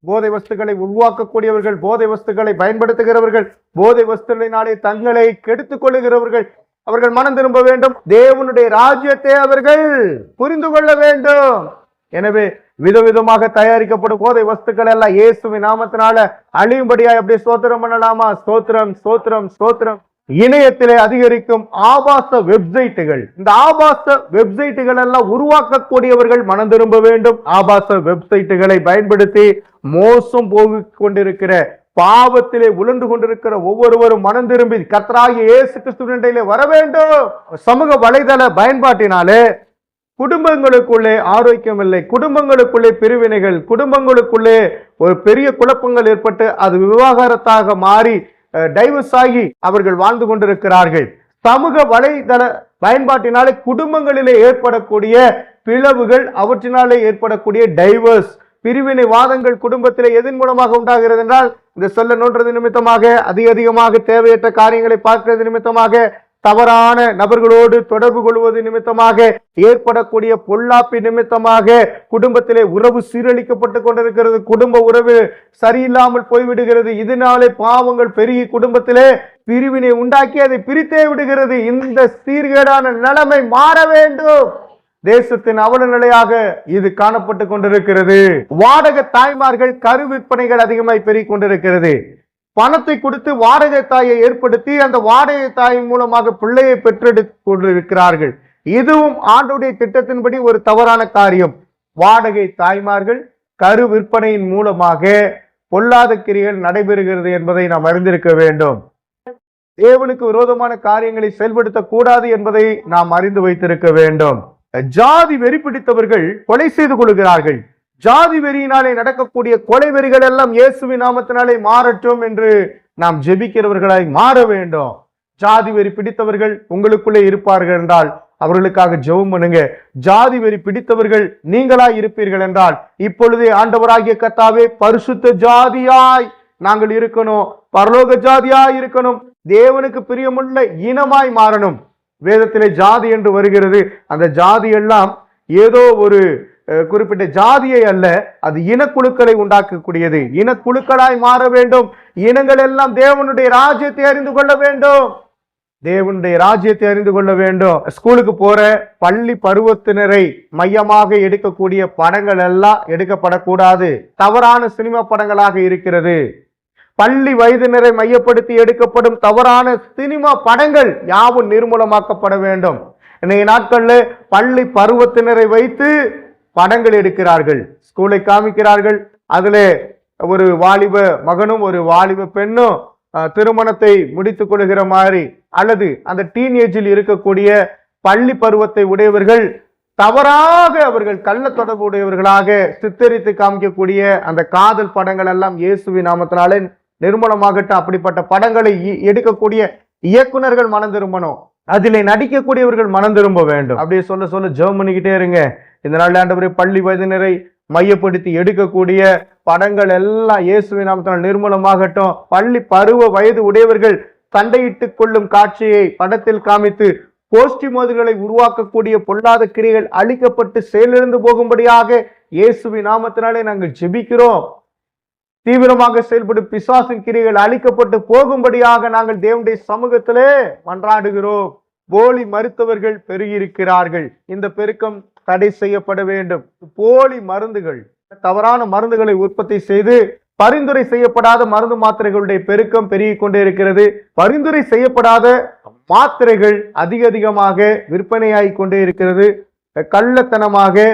போதை வஸ்துக்களை உருவாக்கக்கூடியவர்கள், போதை வஸ்துக்களை பயன்படுத்துகிறவர்கள், போதை வஸ்துகளினாலே தங்களை கெடுத்துக் கொள்ளுகிறவர்கள் அவர்கள் மனம் திரும்ப வேண்டும். தேவனுடைய ராஜ்யத்தை அவர்கள் புரிந்து கொள்ள வேண்டும். எனவே விதவிதமாக தயாரிக்கப்படும் போதை வஸ்துக்கள் எல்லாம் இயேசுவின் நாமத்தினால அழியும்படியா எப்படி ஸ்தோத்திரம் பண்ணலாமா? ஸ்தோத்திரம், ஸ்தோத்திரம், ஸ்தோத்திரம். இணையத்திலே அதிகரிக்கும் ஆபாச வெப்சைட்டுகள், இந்த ஆபாச வெப்சைட்டுகள் எல்லாம் உருவாக்கக்கூடியவர்கள் மனம் திரும்ப வேண்டும். ஆபாச வெப்சைட்டுகளை பயன்படுத்தி மோசம் போகிக் கொண்டிருக்கிற, பாவத்திலே உழந்து கொண்டிருக்கிற ஒவ்வொருவரும் மனம் திரும்பி கர்த்தராகிய இயேசு கிறிஸ்துவினிடத்திலே வர வேண்டும். சமூக வலைதள பயன்பாட்டினாலே குடும்பங்களுக்குள்ளே ஆரோக்கியம் இல்லை, குடும்பங்களுக்குள்ளே பிரிவினைகள், குடும்பங்களுக்குள்ளே ஒரு பெரிய குழப்பங்கள் ஏற்பட்டு அது விவாகரத்தாக மாறி டைவர்ஸ் ஆகி அவர்கள் வாழ்ந்து கொண்டிருக்கிறார்கள். சமூக வலைதள பயன்பாட்டினாலே குடும்பங்களிலே ஏற்படக்கூடிய பிளவுகள், அவற்றினாலே ஏற்படக்கூடிய டைவர்ஸ், பிரிவினை வாதங்கள் குடும்பத்திலே எதன் மூலமாக உண்டாகிறது என்றால், இந்த செல்ல நோன்றது நிமித்தமாக, அதிகமாக தேவையற்ற காரியங்களை பார்க்கிறது நிமித்தமாக, தவறான நபர்களோடு தொடர்பு கொள்வது நிமித்தமாக ஏற்படக்கூடிய பொல்லாப்பி நிமித்தமாக குடும்பத்திலே உறவு சீரழிக்கப்பட்டு கொண்டிருக்கிறது. குடும்ப உறவு சரியில்லாமல் போய்விடுகிறது. இதனாலே பாவங்கள் பெருகி குடும்பத்திலே பிரிவினை உண்டாக்கி அதை பிரித்தே விடுகிறது. இந்த சீர்கேடான நிலைமை மாற வேண்டும். தேசத்தின் அவல நிலையாக இது காணப்பட்டு கொண்டிருக்கிறது. வாடகை தாய்மார்கள் கரு விற்பனைகள் அதிகமாய் பெருகிக் கொண்டிருக்கிறது. பணத்தை கொடுத்து வாடகை தாயை ஏற்படுத்தி அந்த வாடகை தாயின் மூலமாக பிள்ளையை பெற்றெடுத்து கொண்டிருக்கிறார்கள். இதுவும் ஆண்டுடைய திட்டத்தின்படி ஒரு தவறான காரியம். வாடகை தாய்மார்கள் கரு விற்பனையின் மூலமாக பொல்லாத கிரியைகள் நடைபெறுகிறது என்பதை நாம் அறிந்திருக்க வேண்டும். தேவனுக்கு விரோதமான காரியங்களை செயல்படுத்த கூடாது என்பதை நாம் அறிந்து வைத்திருக்க வேண்டும். ஜாதி வெறி பிடித்தவர்கள் கொலை செய்து கொள்கிறார்கள். ஜாதி வெறியினாலே நடக்கக்கூடிய கொலை வெறிகள் எல்லாம் இயேசுவின் நாமத்தினாலே மாறட்டும் என்று நாம் ஜெபிக்கிறவர்களாய் மாற வேண்டும். ஜாதி வெறி பிடித்தவர்கள் உங்களுக்குள்ளே இருப்பார்கள் என்றால் அவர்களுக்காக ஜெபம் பண்ணுங்க. ஜாதி வெறி பிடித்தவர்கள் நீங்களாய் இருப்பீர்கள் என்றால் இப்பொழுதே ஆண்டவராகிய கர்த்தாவே, பரிசுத்த ஜாதியாய் நாங்கள் இருக்கணும், பரலோக ஜாதியாய் இருக்கணும், தேவனுக்கு பிரியமுள்ள இனமாய் மாறணும். வேதத்திலே ஜாதி என்று வருகிறது. அந்த ஜாதி எல்லாம் ஏதோ ஒரு குறிப்பிட்ட ஜாதியை அல்ல, அது இனக்குழுக்களை உண்டாக்கக்கூடியது. இனக்குழுக்களாய் மாற வேண்டும். இனங்கள் எல்லாம் தேவனுடைய ராஜ்யத்தை அறிந்து கொள்ள வேண்டும். தேவனுடைய ராஜ்யத்தை அறிந்து கொள்ள வேண்டும். ஸ்கூலுக்கு போற பள்ளி பருவத்தினரை மையமாக எடுக்கக்கூடிய படங்கள் எல்லாம் எடுக்கப்படக்கூடாது. தவறான சினிமா படங்களாக இருக்கிறது. பள்ளி வயதினரை மையப்படுத்தி எடுக்கப்படும் தவறான சினிமா படங்கள் யாவும் நிர்மூலமாக்கப்பட வேண்டும். இன்றைய நாட்கள்ல பள்ளி பருவத்தினரை வைத்து படங்கள் எடுக்கிறார்கள், ஸ்கூலை காமிக்கிறார்கள். அதுல ஒரு வாலிப மகனும் ஒரு வாலிப பெண்ணும் திருமணத்தை முடித்துக் கொள்கிற மாதிரி, அல்லது அந்த டீனேஜில் இருக்கக்கூடிய பள்ளி பருவத்தை உடையவர்கள் தவறாக அவர்கள் கள்ள தொடர்பு உடையவர்களாக சித்தரித்து காமிக்கக்கூடிய அந்த காதல் படங்கள் எல்லாம் இயேசுவின் நாமத்தினாலே நிர்மூலமாகட்டும். அப்படிப்பட்ட படங்களை எடுக்கக்கூடிய இயக்குனர்கள் மனம் திரும்பணும். அதிலே நடிக்கக்கூடியவர்கள் மனம் திரும்ப வேண்டும். அப்படியே சொல்ல ஜெபம் பண்ணிக்கிட்டே இருங்க. இந்த நாள் ஆண்டவரே, பள்ளி வயதினரை மையப்படுத்தி எடுக்கக்கூடிய படங்கள் எல்லாம் இயேசுவின் நாமத்தினால் நிர்மூலமாகட்டும். பள்ளி பருவ வயது உடையவர்கள் சண்டையிட்டுக் கொள்ளும் காட்சியை படத்தில் காமித்து கோஷ்டி மோதல்களை உருவாக்கக்கூடிய பொல்லாத கிரியைகள் அழிக்கப்பட்டு செயலிழந்து போகும்படியாக இயேசுவின் நாமத்தினாலே நாங்கள் ஜெபிக்கிறோம். தீவிரமாக செயல்படும் பிசாசின் கிரியைகள் அழிக்கப்பட்டு போகும்படியாக நாங்கள் தேவனுடைய சமூகத்திலே மன்றாடுகிறோம். போலி மருத்துவர்கள் பெருகியிருக்கிறார்கள். இந்த பெருக்கம் தடை செய்யப்பட வேண்டும். போலி மருந்துகள், தவறான மருந்துகளை உற்பத்தி செய்து பரிந்துரை செய்யப்படாத மருந்து மாத்திரைகளுடைய பெருக்கம் பெருகிக் கொண்டே இருக்கிறது. பரிந்துரை செய்யப்படாத மாத்திரைகள் அதிகமாக விற்பனையாகி கொண்டே இருக்கிறது. கள்ளத்தனமாக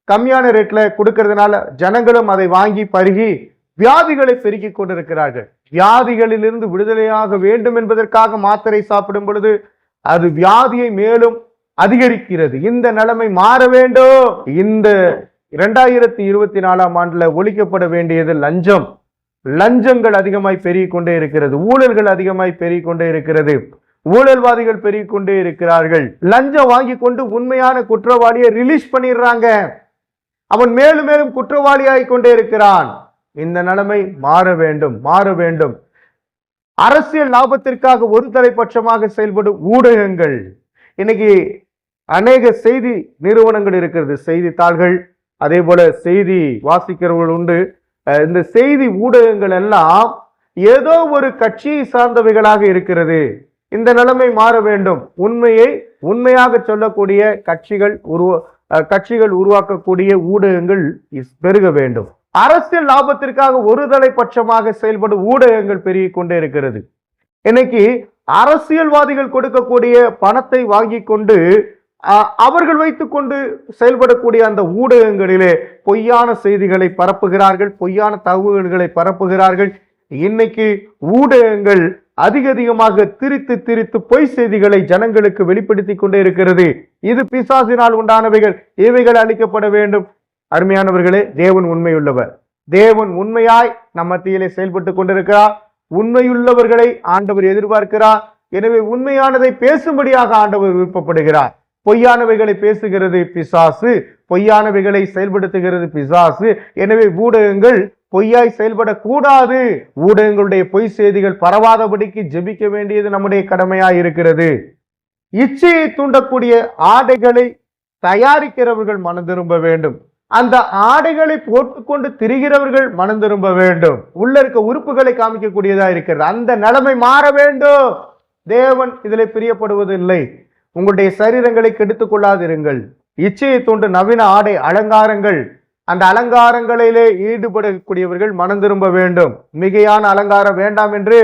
கம்மியான ரேட்ல கொடுக்கறதுனால ஜனங்களும் அதை வாங்கி பருகி வியாதிகளை பெருக்கிக் கொண்டிருக்கிறார்கள். வியாதிகளிலிருந்து விடுதலையாக வேண்டும் என்பதற்காக மாத்திரை சாப்பிடும் பொழுது அது வியாதியை மேலும் அதிகரிக்கிறது. இந்த நிலைமை மாற வேண்டும். இந்த 2024ஆம் ஆண்டுல ஒழிக்கப்பட வேண்டியது லஞ்சம். லஞ்சங்கள் அதிகமாய் பெருகிக் கொண்டே இருக்கிறது. ஊழல்கள் அதிகமாய் பெருகிக் கொண்டே இருக்கிறது. ஊழல்வாதிகள் பெருகிக் கொண்டே இருக்கிறார்கள். லஞ்சம் வாங்கி கொண்டு உண்மையான குற்றவாளியை ரிலீஸ் பண்ணிடுறாங்க. அவன் மேலும் மேலும் குற்றவாளியாகிக் கொண்டே இருக்கிறான். இந்த நிலைமை மாற வேண்டும், மாற வேண்டும். அரசியல் லாபத்திற்காக ஒரு தலைப்பட்சமாக செயல்படும் ஊடகங்கள், இன்னைக்கு அநேக செய்தி நிறுவனங்கள் இருக்கிறது, செய்தித்தாள்கள், அதே போல செய்தி வாசிக்கிறவர்கள் உண்டு. இந்த செய்தி ஊடகங்கள் எல்லாம் ஏதோ ஒரு கட்சியை சார்ந்தவைகளாக இருக்கிறது. இந்த நிலைமை மாற வேண்டும். உண்மையை உண்மையாக சொல்லக்கூடிய கட்சிகள் உருவாக்கக்கூடிய ஊடகங்கள் பெருக வேண்டும். அரசியல் லாபத்திற்காக ஒரு தலைப்பட்சமாக செயல்படும் ஊடகங்கள் பெருகிக் கொண்டே இருக்கிறது. இன்னைக்கு அரசியல்வாதிகள் கொடுக்கக்கூடிய பணத்தை வாங்கி கொண்டு அவர்கள் வைத்துக் கொண்டு செயல்படக்கூடிய அந்த ஊடகங்களிலே பொய்யான செய்திகளை பரப்புகிறார்கள், பொய்யான தகவல்களை பரப்புகிறார்கள். இன்னைக்கு ஊடகங்கள் அதிகமாக திரித்து பொய் செய்திகளை ஜனங்களுக்கு வெளிப்படுத்தி கொண்டே இருக்கிறது. இது பிசாசினால் உண்டானவைகள், இவைகள் அழிக்கப்பட வேண்டும். அருமையானவர்களே, தேவன் உண்மையுள்ளவர். தேவன் உண்மையாய் நம் மத்தியிலே செயல்பட்டு கொண்டிருக்கிறார். உண்மையுள்ளவர்களை ஆண்டவர் எதிர்பார்க்கிறார். எனவே உண்மையானதை பேசும்படியாக ஆண்டவர் விருப்பப்படுகிறார். பொய்யானவைகளை பேசுகிறது பிசாசு, பொய்யானவைகளை செயல்படுத்துகிறது பிசாசு. எனவே ஊடகங்கள் பொய்யாய் செயல்படக்கூடாது. ஊடகங்களுடைய பொய் செய்திகள் பரவாதபடிக்கு ஜெபிக்க வேண்டியது நம்முடைய கடமையாய் இருக்கிறது. இச்சையை தூண்டக்கூடிய ஆடைகளை தயாரிக்கிறவர்கள் மனம் திரும்ப வேண்டும். அந்த ஆடைகளை போட்டுக்கொண்டு திரிகிறவர்கள் மனம் திரும்ப வேண்டும். உள்ள இருக்க உறுப்புகளை காமிக்கக்கூடியதா இருக்கிறது. அந்த நிலைமை மாற வேண்டும். தேவன் இதில் பிரியப்படுவதில்லை. உங்களுடைய சரீரங்களை கெடுத்துக் கொள்ளாதிருங்கள். இச்சையை தூண்டு நவீன ஆடை அலங்காரங்கள், அந்த அலங்காரங்களிலே ஈடுபடக்கூடியவர்கள் மனம் திரும்ப வேண்டும். மிகையான அலங்காரம் வேண்டாம் என்று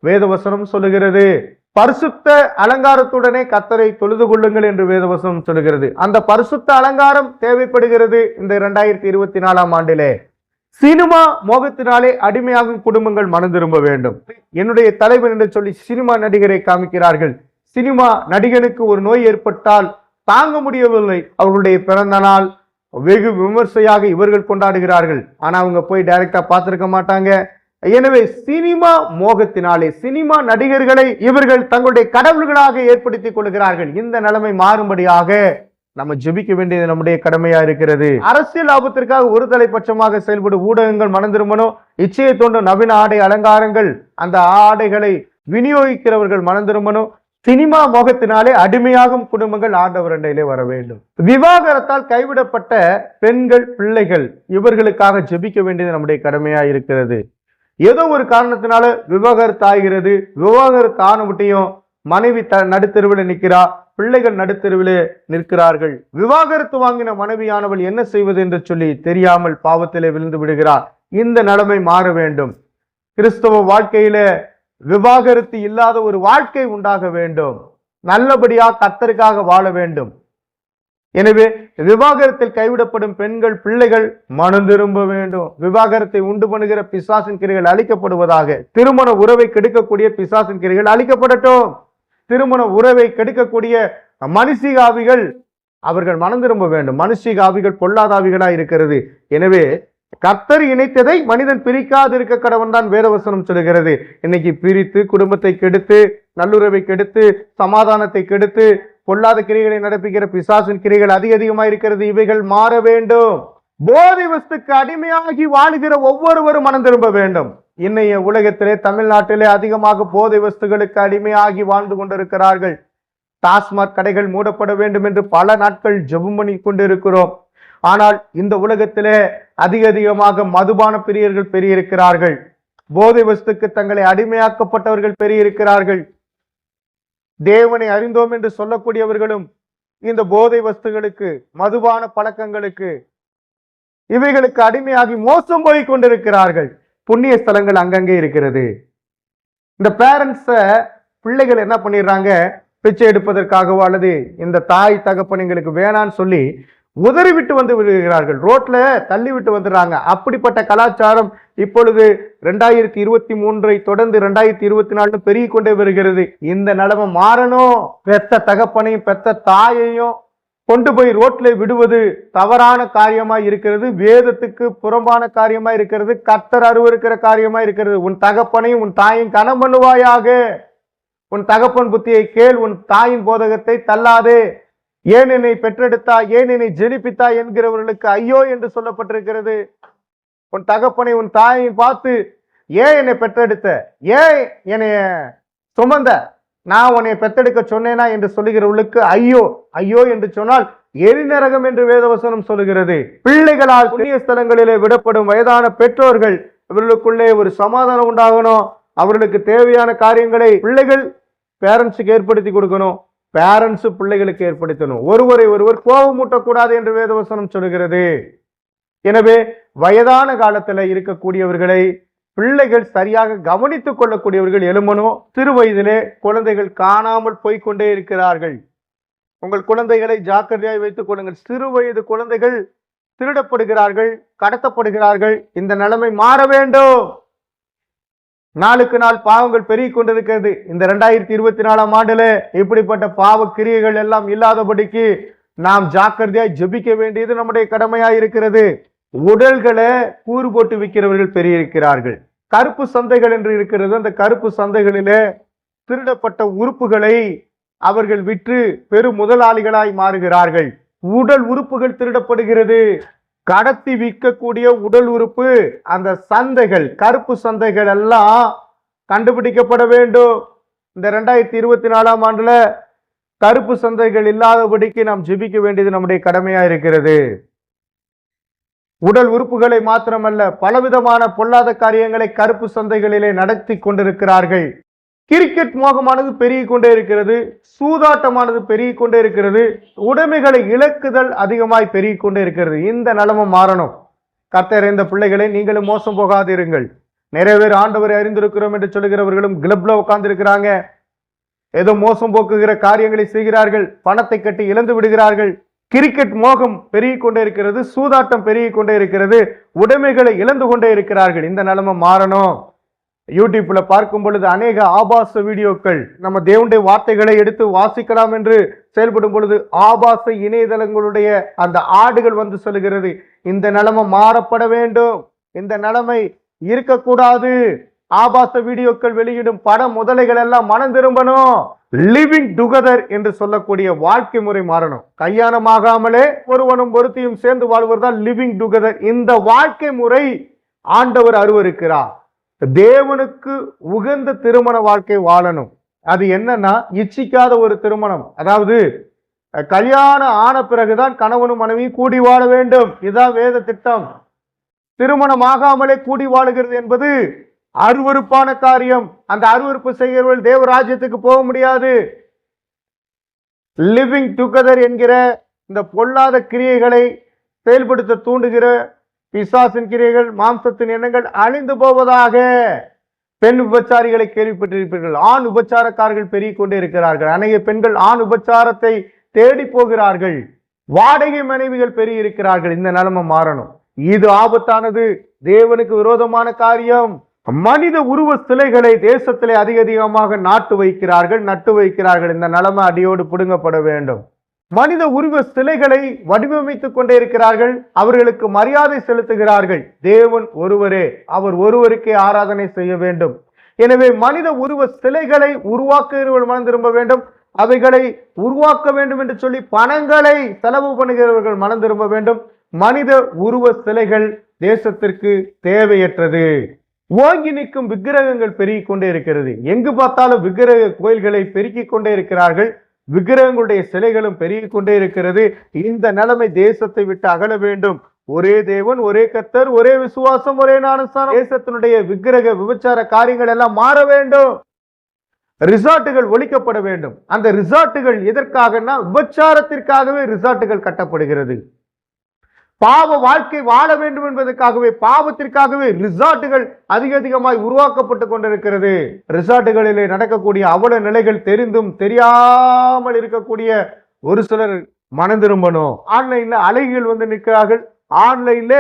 வேதவசனம் சொல்லுகிறது. பரிசுத்த அலங்காரத்துடனே கர்த்தரை தொழுது கொள்ளுங்கள் என்று வேதவசனம் சொல்லுகிறது. அந்த பரிசுத்த அலங்காரம் தேவைப்படுகிறது இந்த 2024 ஆண்டிலே. சினிமா மோகத்தினாலே அடிமையாகும் குடும்பங்கள் மனம் திரும்ப வேண்டும். என்னுடைய தலைவன் என்று சொல்லி சினிமா நடிகரை காமிக்கிறார்கள். சினிமா நடிகனுக்கு ஒரு நோய் ஏற்பட்டால் தாங்க முடியவில்லை. அவர்களுடைய பிறந்த நாள் வெகு விமர்சையாக இவர்கள் கொண்டாடுகிறார்கள். ஆனா அவங்க போய் டைரக்டா பார்த்திருக்க மாட்டாங்க. எனவே சினிமா மோகத்தினாலே சினிமா நடிகர்களை இவர்கள் தங்களுடைய கடவுள்களாக ஏற்படுத்திக் கொள்கிறார்கள். இந்த நிலைமை மாறும்படியாக நம்ம ஜெபிக்க வேண்டியது நம்முடைய கடமையா இருக்கிறது. அரசியல் லாபத்திற்காக ஒரு தலைப்பட்சமாக செயல்படும் ஊடகங்கள் மனம் திரும்பணும். இச்சையை தோன்றும் நவீன ஆடை அலங்காரங்கள், அந்த ஆடைகளை விநியோகிக்கிறவர்கள் மனம் திரும்பணும். சினிமா மோகத்தினாலே அடிமையாகும் குடும்பங்கள் ஆண்டவர் அண்டையிலே வர வேண்டும். விவாகரத்தால் கைவிடப்பட்ட பெண்கள், பிள்ளைகள், இவர்களுக்காக ஜெபிக்க வேண்டியது நம்முடைய கடமையா இருக்கிறது. ஏதோ ஒரு காரணத்தினால விவாகரத்து ஆகிறது. விவாகரத்து ஆன விட்டையும் மனைவி நடுத்தெருவில் நிற்கிறா, பிள்ளைகள் நடுத்தெருவிலே நிற்கிறார்கள். விவாகரத்து வாங்கின மனைவியானவள் என்ன செய்வது என்று சொல்லி தெரியாமல் பாவத்திலே விழுந்து விடுகிறார். இந்த நிலைமை மாற வேண்டும். கிறிஸ்தவ வாழ்க்கையில விவாகரத்து இல்லாத ஒரு வாழ்க்கை உண்டாக வேண்டும். நல்லபடியா கர்த்தருக்காக வாழ வேண்டும். எனவே விவாகரத்தில் கைவிடப்படும் பெண்கள், பிள்ளைகள் மனம் திரும்ப வேண்டும். விவாகரத்தை உண்டு பண்ணுகிற பிசாசின் கிரைகள் அழிக்கப்படுவதாக. திருமண உறவை கெடுக்கக்கூடிய பிசாசின் கிரைகள் அழிக்கப்படட்டும். திருமண உறவை கெடுக்கக்கூடிய மனுஷிகாவிகள் அவர்கள் மனம் திரும்ப வேண்டும். மனுஷிகாவிகள் பொல்லாதாவிகளா இருக்கிறது. எனவே கர்த்தர் இணைத்ததை மனிதன் பிரிக்காது இருக்க கடவன் தான் வேதவசனம் சொல்லுகிறது. இன்னைக்கு பிரித்து குடும்பத்தை கெடுத்து, நல்லுறவை கெடுத்து, சமாதானத்தை கெடுத்து, பொல்லாத கிரைகளை நடப்பிக்கிற பிசாசின் கிரைகள் அதிகமாக இருக்கிறது. இவைகள் மாற வேண்டும். போதை வஸ்துக்கு அடிமையாகி வாழுகிற ஒவ்வொருவரும் மனம் திரும்ப வேண்டும். இன்னைய உலகத்திலே, தமிழ்நாட்டிலே அதிகமாக போதை வஸ்துகளுக்கு அடிமையாகி வாழ்ந்து கொண்டிருக்கிறார்கள். டாஸ்மாக் கடைகள் மூடப்பட வேண்டும் என்று பல நாட்கள் ஜெபம் பண்ணி கொண்டிருக்கிறோம். ஆனால் இந்த உலகத்திலே அதிகமாக மதுபான பிரியர்கள் பெருகியிருக்கிறார்கள். போதை வஸ்துக்கு தங்களை அடிமையாக்கப்பட்டவர்கள் பெருகியிருக்கிறார்கள். தேவனை அறிந்தோம் என்று சொல்லக்கூடியவர்களும் இந்த போதை வஸ்துகளுக்கு, மதுபான பழக்கங்களுக்கு, இவைகளுக்கு அடிமையாகி மோசம் போய் கொண்டிருக்கிறார்கள். புண்ணிய ஸ்தலங்கள் அங்கங்கே இருக்கிறது. இந்த பேரண்ட்ஸ பிள்ளைகள் என்ன பண்ணிடுறாங்க, பிச்சை எடுப்பதற்காகவோ அல்லது இந்த தாய் தகப்பனுங்களுக்கு வேணான்னு சொல்லி உதறி விட்டு வந்து விடுகிறார்கள். ரோட்ல தள்ளி விட்டு வந்துடுறாங்க. அப்படிப்பட்ட கலாச்சாரம் இப்பொழுது 2023 தொடர்ந்து 2024 பெருகி கொண்டே வருகிறது. இந்த நிலைமை மாறணும். பெத்த தகப்பனையும் பெத்த தாயையும் கொண்டு போய் ரோட்ல விடுவது தவறான காரியமா இருக்கிறது. வேதத்துக்கு புறம்பான காரியமா இருக்கிறது. கர்த்தர் அருவருக்கிற காரியமா இருக்கிறது. உன் தகப்பனையும் உன் தாயும் கனம் பண்ணுவாயாக. உன் தகப்பன் புத்தியை கேள், உன் தாயின் போதகத்தை தள்ளாதே. ஏன் என்னை பெற்றெடுத்தா, ஏன் என்னை ஜெனிப்பித்தா என்கிறவர்களுக்கு ஐயோ என்று சொல்லப்பட்டிருக்கிறது. உன் தகப்பனை உன் தாயை பார்த்து, ஏன் என்னை பெற்றெடுத்த, ஏன் என்னைய சுமந்த, நான் உன்னை பெற்றெடுக்க சொன்னேனா என்று சொல்லுகிறவர்களுக்கு ஐயோ. ஐயோ என்று சொன்னால் எரிநரகம் என்று வேதவசனம் சொல்லுகிறது. பிள்ளைகளால் புண்ணிய ஸ்தலங்களிலே விடப்படும் வயதான பெற்றோர்கள், இவர்களுக்குள்ளே ஒரு சமாதானம் உண்டாகணும். அவர்களுக்கு தேவையான காரியங்களை பிள்ளைகள் பேரண்ட்ஸுக்கு ஏற்படுத்தி கொடுக்கணும், பேரண்ட்ஸ் பிள்ளைகளுக்கு ஏற்படுத்தணும். ஒருவரை ஒருவர் கோபமூட்டக்கூடாது என்று வேதவசனம் சொல்லுகிறது. எனவே வயதான காலத்துல இருக்கக்கூடியவர்களை பிள்ளைகள் சரியாக கவனித்துக் கொள்ளக்கூடியவர்கள் எழுமணும். சிறு வயதிலே குழந்தைகள் காணாமல் போய்கொண்டே இருக்கிறார்கள். உங்கள் குழந்தைகளை ஜாக்கிரதையாய் வைத்துக் கொள்ளுங்கள். சிறு வயது குழந்தைகள் திருடப்படுகிறார்கள், கடத்தப்படுகிறார்கள். இந்த நிலைமை மாற வேண்டும். நாளுக்கு நாள் பாவங்கள் பெருகி கொண்டிருக்கிறது. இந்த 2024ஆம் ஆண்டுல இப்படிப்பட்ட பாவ கிரியைகள் எல்லாம் இல்லாதபடிக்கு நாம் ஜாக்கிரதையாய் ஜெபிக்க வேண்டியது நம்முடைய கடமையாய் இருக்கிறது. உடல்களை கூறு போட்டு விற்கிறவர்கள் பெருகியிருக்கிறார்கள். கருப்பு சந்தைகள் என்று இருக்கிறது. அந்த கருப்பு சந்தைகளிலே திருடப்பட்ட உறுப்புகளை அவர்கள் விற்று பெரும் முதலாளிகளாய் மாறுகிறார்கள். உடல் உறுப்புகள் திருடப்படுகிறது. கடத்தி விற்கக்கூடிய உடல் உறுப்பு அந்த சந்தைகள், கருப்பு சந்தைகள் எல்லாம் கண்டுபிடிக்கப்பட வேண்டும். இந்த 2024ஆம் ஆண்டுல கருப்பு சந்தைகள் இல்லாதபடிக்கு நாம் ஜெபிக்க வேண்டியது நம்முடைய கடமையா இருக்கிறது. உடல் உறுப்புகளை மாத்திரமல்ல, பலவிதமான பொல்லாத காரியங்களை கருப்பு சந்தைகளிலே நடத்தி கொண்டிருக்கிறார்கள். கிரிக்கெட் மோகமானது பெருகிக் கொண்டே இருக்கிறது. சூதாட்டமானது பெருகிக் கொண்டே இருக்கிறது. உடைமைகளை இழக்குதல் அதிகமாய் பெருகிக் கொண்டே இருக்கிறது. இந்த நிலைமை மாறணும். கர்த்தர் இந்த பிள்ளைகளை நீங்களும் மோசம் போகாதிருங்கள். நிறைய பேர் ஆண்டவரை அறிந்திருக்கிறோம் என்று சொல்லுகிறவர்களும் கிளப்ல உட்கார்ந்து இருக்கிறாங்க. ஏதோ மோசம் போக்குகிற காரியங்களை செய்கிறார்கள். பணத்தை கட்டி இழந்து விடுகிறார்கள். கிரிக்கெட் மோகம் பெருகிக் கொண்டே இருக்கிறது. சூதாட்டம் பெருகிக் கொண்டே இருக்கிறது. உடைமைகளை இழந்து கொண்டே இருக்கிறார்கள். இந்த நிலைமை மாறணும். யூடியூப்ல பார்க்கும் பொழுது அநேக ஆபாச வீடியோக்கள், நம்ம தேவனுடைய வார்த்தைகளை எடுத்து வாசிக்கலாம் என்று செயல்படும் பொழுது ஆபாச இணையதளங்களுடைய அந்த ஆடுகள் வந்து சொல்லுகிறது. இந்த நிலைமை மாறப்பட வேண்டும். இந்த நிலைமை இருக்கக்கூடாது. ஆபாச வீடியோக்கள் வெளியிடும் பட முதலைகள் எல்லாம் மனம் திரும்பணும். லிவிங் டுகெதர் என்று சொல்லக்கூடிய வாழ்க்கை முறை மாறணும். கல்யாணமாகாமலே ஒருவனும் ஒருத்தியும் சேர்ந்து வாழ்வதுதான் லிவிங் டுகெதர். இந்த வாழ்க்கை முறை ஆண்டவர் அருவருக்கிறார். தேவனுக்கு உகந்த திருமண வாழ்க்கை வாழணும். அது என்னன்னா, இச்சிக்காத ஒரு திருமணம். அதாவது கல்யாணம் ஆன பிறகுதான் கணவனும் மனைவியும் கூடி வாழ வேண்டும். இதுதான் வேத திட்டம். திருமணம் ஆகாமலே கூடி வாழுகிறது என்பது அருவருப்பான காரியம். அந்த அருவருப்பு செய்கிறவர்கள் தேவராஜ்யத்துக்கு போக முடியாது. லிவிங் டுகெதர் என்கிற இந்த பொல்லாத கிரியைகளை செயல்படுத்த தூண்டுகிற பிசாசின் கிரியைகள், மாம்சத்தின் எண்ணங்கள் அழிந்து போவதாக. பெண் உபச்சாரிகளை கேள்விப்பட்டிருப்பீர்கள். ஆண் உபச்சாரக்காரர்கள் பெருகிக் கொண்டே இருக்கிறார்கள். அநேக பெண்கள் ஆண் உபச்சாரத்தை தேடி போகிறார்கள். வாடகை மனைவிகள் பெருகி இருக்கிறார்கள். இந்த நிலைமை மாறணும். இது ஆபத்தானது. தேவனுக்கு விரோதமான காரியம். மனித உருவ சிலைகளை தேசத்திலே அதிகமாக நட்டு வைக்கிறார்கள். இந்த நிலைமை அடியோடு பிடுங்கப்பட வேண்டும். மனித உருவ சிலைகளை வடிவமைத்துக் கொண்டே இருக்கிறார்கள். அவர்களுக்கு மரியாதை செலுத்துகிறார்கள். தேவன் ஒருவரே, அவர் ஒருவருக்கே ஆராதனை செய்ய வேண்டும். எனவே மனித உருவ சிலைகளை உருவாக்குகிறவர்கள் மனம் திரும்ப வேண்டும். அவைகளை உருவாக்க வேண்டும் என்று சொல்லி பணங்களை செலவு பண்ணுகிறவர்கள் மனம் திரும்ப வேண்டும். மனித உருவ சிலைகள் தேசத்திற்கு தேவையற்றது. ஓங்கி நிற்கும் விக்கிரகங்கள் பெருகிக் கொண்டே இருக்கிறது. எங்கு பார்த்தாலும் விக்கிரக கோயில்களை பெருக்கிக் கொண்டே இருக்கிறார்கள். விக்கிரகங்களுடைய சிலைகளும் பெருகிக் கொண்டே இருக்கிறது. இந்த நிலைமை தேசத்தை விட்டு அகல வேண்டும். ஒரே தேவன், ஒரே கர்த்தர், ஒரே விசுவாசம், ஒரே ஞானஸ்நானம். தேசத்தினுடைய விக்கிரக விபச்சார காரியங்கள் எல்லாம் மாற வேண்டும். ரிசார்ட்டுகள் ஒழிக்கப்பட வேண்டும். அந்த ரிசார்ட்டுகள் எதற்காகனா, விபச்சாரத்திற்காகவே ரிசார்ட்டுகள் கட்டப்படுகிறது. பாவ வாழ்க்கை வாழ வேண்டும் என்பதற்காகவே, பாவத்திற்காகவே ரிசார்ட்டுகள் அதிகமாய் உருவாக்கப்பட்டு கொண்டிருக்கிறது. ரிசார்ட்டுகளிலே நடக்கக்கூடிய அவல நிலைகள் தெரிந்தும் தெரியாமல் இருக்கக்கூடிய ஒரு சிலர் மனம் திரும்பணும். ஆன்லைன்ல அழகிகள் வந்து நிற்கிறார்கள். ஆன்லைன்ல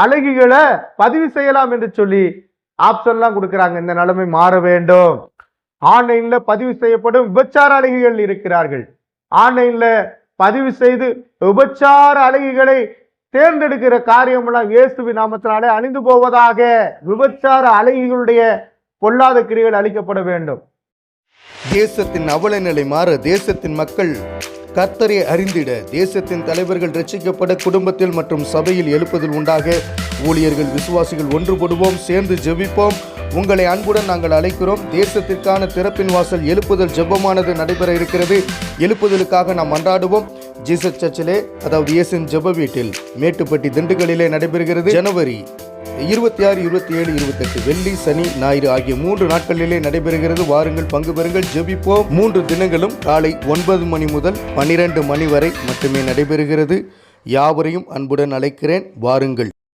அழகிகளை பதிவு செய்யலாம் என்று சொல்லி ஆப்ஷன்லாம் கொடுக்கிறாங்க. இந்த நிலைமை மாற வேண்டும். ஆன்லைன்ல பதிவு செய்யப்படும் விபச்சார அழகிகள் இருக்கிறார்கள். ஆன்லைன்ல பதிவு செய்து விபச்சார அழகிகளை தேர்ந்தெடுக்கிற காரியம் எல்லாம் இயேசுவின் நாமத்தினாலே அழிந்து போவதாக. விபச்சார அழகிகளுடைய பொல்லாத கிரியைகள் அழிக்கப்பட வேண்டும். தேசத்தின் அவல நிலை மாற, தேசத்தின் மக்கள் கர்த்தரை அறிந்திட, தேசத்தின் தலைவர்கள் ரட்சிக்கப்பட, குடும்பத்தில் மற்றும் சபையில் எழுப்புதல் உண்டாக ஊழியர்கள், விசுவாசிகள் ஒன்றுபடுவோம், சேர்ந்து ஜெபிப்போம். உங்களை அன்புடன் நாங்கள் அழைக்கிறோம். தேசத்திற்கான திறப்பின் வாசல் எழுப்புதல் ஜெபமானது நடைபெற இருக்கிறது. எழுப்புதலுக்காக நாம் மன்றாடுவோம். ஜீசஸ் சர்ச்சிலே, அதாவது இயேசுவின் ஜெப வீட்டில் மேட்டுப்பட்டி திண்டுக்கல்லிலே நடைபெறுகிறது. ஜனவரி 26, 27, 28 வெள்ளி, சனி, ஞாயிறு ஆகிய 3 நாட்களிலே நடைபெறுகிறது. வாருங்கள், பங்கு பெறுங்கள், ஜெபிப்போம். 3 தினங்களும் காலை 9 மணி முதல் 12 மணி வரை மட்டுமே நடைபெறுகிறது. யாவரையும் அன்புடன் அழைக்கிறேன், வாருங்கள்.